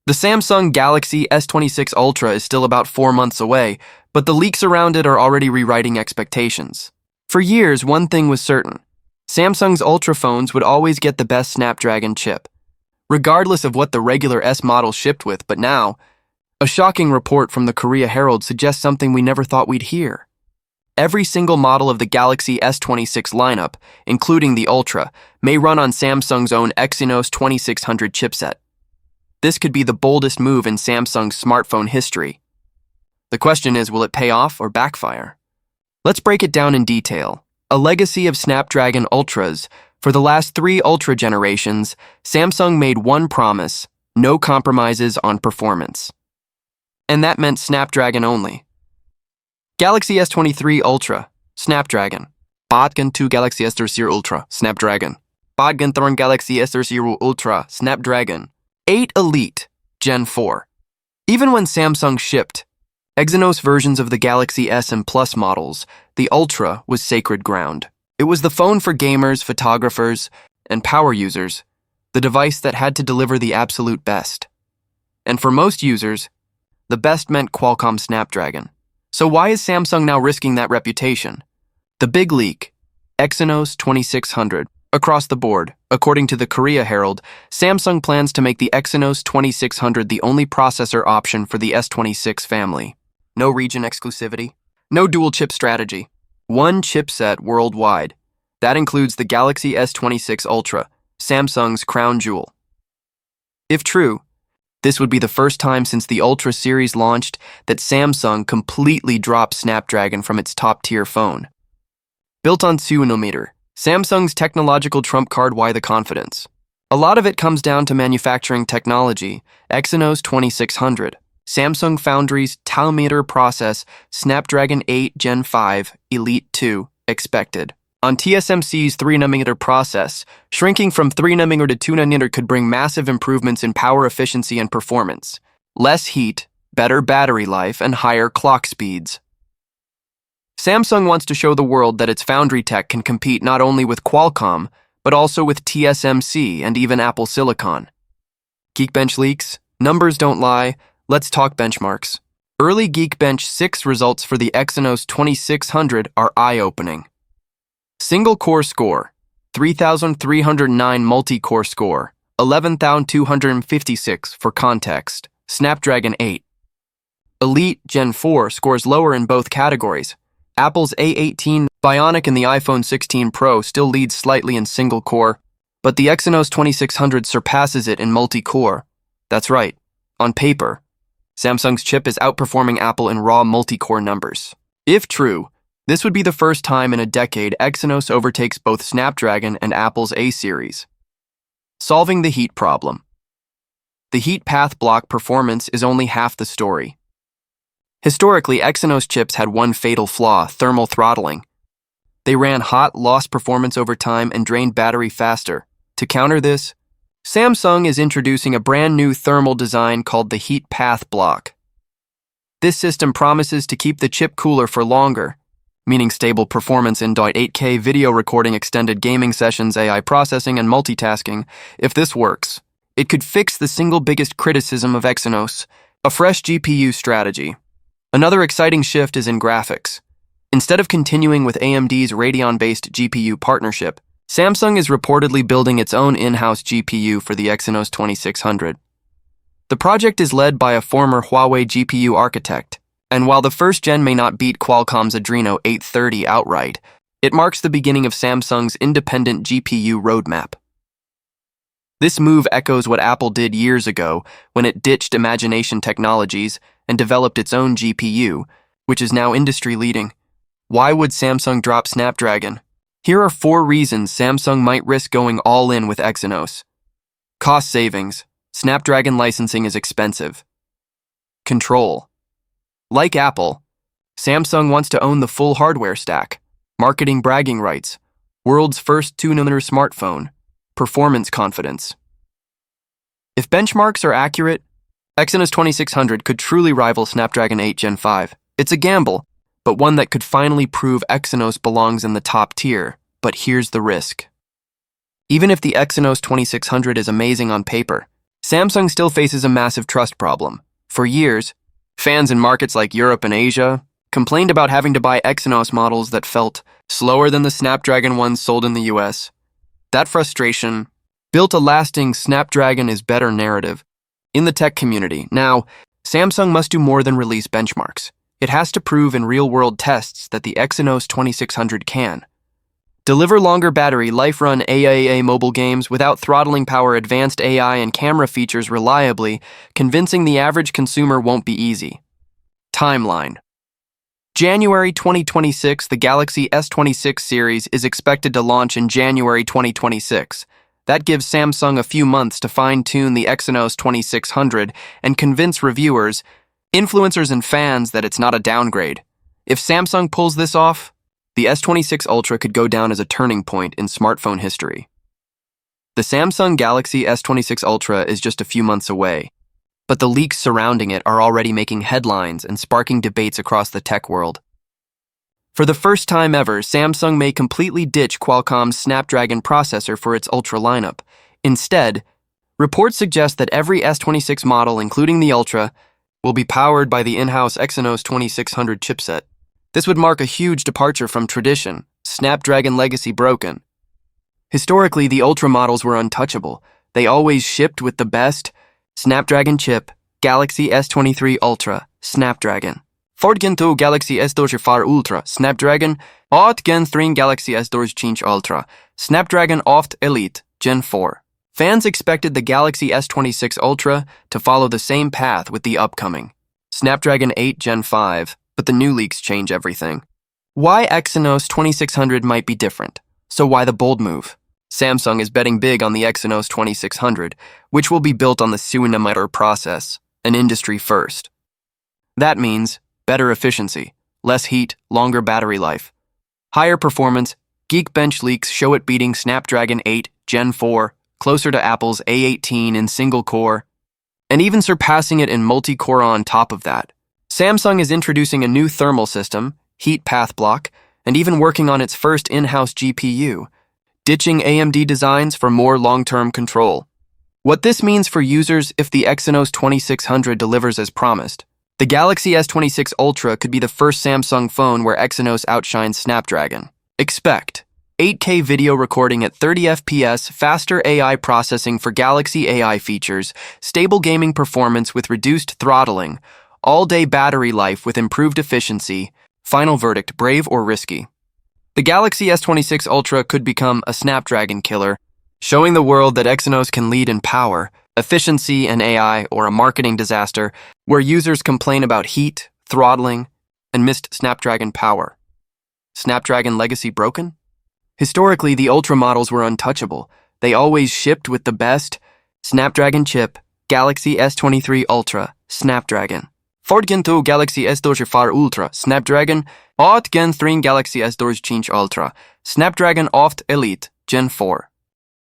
The Samsung Galaxy S26 Ultra is still about 4 months away, but the leaks around it are already rewriting expectations. For years, one thing was certain. Samsung's Ultra phones would always get the best Snapdragon chip, regardless of what the regular S model shipped with. But now, a shocking report from the Korea Herald suggests something we never thought we'd hear. Every single model of the Galaxy S26 lineup, including the Ultra, may run on Samsung's own Exynos 2600 chipset. This could be the boldest move in Samsung's smartphone history. The question is, will it pay off or backfire? Let's break it down in detail. A legacy of Snapdragon Ultras. For the last 3 Ultra generations, Samsung made one promise: no compromises on performance. And that meant Snapdragon only. Galaxy S23 Ultra, Snapdragon. Bagan 2 Galaxy S26 Ultra, Snapdragon. Bagan 3 Galaxy S26 Ultra, Snapdragon. 8 Elite, Gen 4. Even when Samsung shipped Exynos versions of the Galaxy S and Plus models, the Ultra was sacred ground. It was the phone for gamers, photographers, and power users, the device that had to deliver the absolute best. And for most users, the best meant Qualcomm Snapdragon. So why is Samsung now risking that reputation? The big leak, Exynos 2600. Across the board, according to the Korea Herald, Samsung plans to make the Exynos 2600 the only processor option for the S26 family. No region exclusivity, no dual chip strategy. One chipset worldwide. That includes the Galaxy S26 Ultra, Samsung's crown jewel. If true, this would be the first time since the Ultra series launched that Samsung completely dropped Snapdragon from its top-tier phone. Built on 2nm, Samsung's technological trump card. Why the confidence? A lot of it comes down to manufacturing technology. Exynos 2600, Samsung Foundry's 2nm process, Snapdragon 8 Gen 5 Elite 2, expected. On TSMC's 3nm process, shrinking from 3nm to 2nm could bring massive improvements in power efficiency and performance. Less heat, better battery life, and higher clock speeds. Samsung wants to show the world that its foundry tech can compete not only with Qualcomm, but also with TSMC and even Apple Silicon. Geekbench leaks? Numbers don't lie. Let's talk benchmarks. Early Geekbench 6 results for the Exynos 2600 are eye-opening. Single-core score, 3,309. Multi-core score, 11,256 for context. Snapdragon 8. Elite Gen 4 scores lower in both categories. Apple's A18 Bionic and the iPhone 16 Pro still leads slightly in single-core, but the Exynos 2600 surpasses it in multi-core. That's right. On paper, Samsung's chip is outperforming Apple in raw multi-core numbers. If true, this would be the first time in a decade Exynos overtakes both Snapdragon and Apple's A series. Solving the heat problem. The heat path block performance is only half the story. Historically, Exynos chips had one fatal flaw: thermal throttling. They ran hot, lost performance over time, and drained battery faster. To counter this, Samsung is introducing a brand new thermal design called the heat path block. This system promises to keep the chip cooler for longer, meaning stable performance in 8K video recording, extended gaming sessions, AI processing, and multitasking. If this works, it could fix the single biggest criticism of Exynos: a fresh GPU strategy. Another exciting shift is in graphics. Instead of continuing with AMD's Radeon-based GPU partnership, Samsung is reportedly building its own in-house GPU for the Exynos 2600. The project is led by a former Huawei GPU architect, and while the first gen may not beat Qualcomm's Adreno 830 outright, it marks the beginning of Samsung's independent GPU roadmap. This move echoes what Apple did years ago when it ditched Imagination Technologies and developed its own GPU, which is now industry-leading. Why would Samsung drop Snapdragon? Here are 4 reasons Samsung might risk going all in with Exynos. Cost savings. Snapdragon licensing is expensive. Control. Like Apple, Samsung wants to own the full hardware stack. Marketing bragging rights. World's first 2nm smartphone. Performance confidence. If benchmarks are accurate, Exynos 2600 could truly rival Snapdragon 8 Gen 5. It's a gamble, but one that could finally prove Exynos belongs in the top tier. But here's the risk. Even if the Exynos 2600 is amazing on paper, Samsung still faces a massive trust problem. For years, fans in markets like Europe and Asia complained about having to buy Exynos models that felt slower than the Snapdragon ones sold in the US. That frustration built a lasting Snapdragon is better narrative in the tech community. Now, Samsung must do more than release benchmarks. It has to prove in real-world tests that the Exynos 2600 can deliver longer battery life, run AAA mobile games without throttling power, advanced AI and camera features reliably. Convincing the average consumer won't be easy. Timeline. January 2026, the Galaxy S26 series is expected to launch in January 2026. That gives Samsung a few months to fine-tune the Exynos 2600 and convince reviewers, influencers, and fans that it's not a downgrade. If Samsung pulls this off, the S26 Ultra could go down as a turning point in smartphone history. The Samsung Galaxy S26 Ultra is just a few months away, but the leaks surrounding it are already making headlines and sparking debates across the tech world. For the first time ever, Samsung may completely ditch Qualcomm's Snapdragon processor for its Ultra lineup. Instead, reports suggest that every S26 model, including the Ultra, will be powered by the in-house Exynos 2600 chipset. This would mark a huge departure from tradition, Snapdragon legacy broken. Historically, the Ultra models were untouchable. They always shipped with the best Snapdragon chip, Galaxy S23 Ultra, Snapdragon. 4 Galaxy S24 Ultra, Snapdragon. 8 Galaxy S25 Ultra, Snapdragon 8 Elite, Gen 4. Fans expected the Galaxy S26 Ultra to follow the same path with the upcoming Snapdragon 8 Gen 5, but the new leaks change everything. Why Exynos 2600 might be different, so why the bold move? Samsung is betting big on the Exynos 2600, which will be built on the 2nm process, an industry first. That means better efficiency, less heat, longer battery life, higher performance. Geekbench leaks show it beating Snapdragon 8 Gen 4, closer to Apple's A18 in single core, and even surpassing it in multi-core on top of that. Samsung is introducing a new thermal system, heat path block, and even working on its first in-house GPU, ditching AMD designs for more long-term control. What this means for users if the Exynos 2600 delivers as promised. The Galaxy S26 Ultra could be the first Samsung phone where Exynos outshines Snapdragon. Expect 8K video recording at 30 FPS, faster AI processing for Galaxy AI features, stable gaming performance with reduced throttling, all-day battery life with improved efficiency. Final verdict, brave or risky? The Galaxy S26 Ultra could become a Snapdragon killer, showing the world that Exynos can lead in power, efficiency, and AI, or a marketing disaster where users complain about heat, throttling, and missed Snapdragon power. Snapdragon legacy broken? Historically, the Ultra models were untouchable. They always shipped with the best Snapdragon chip, Galaxy S23 Ultra, Snapdragon. 4 Galaxy S24 Ultra, Snapdragon. 8 Galaxy S25 Ultra, Snapdragon 8 Elite, Gen 4.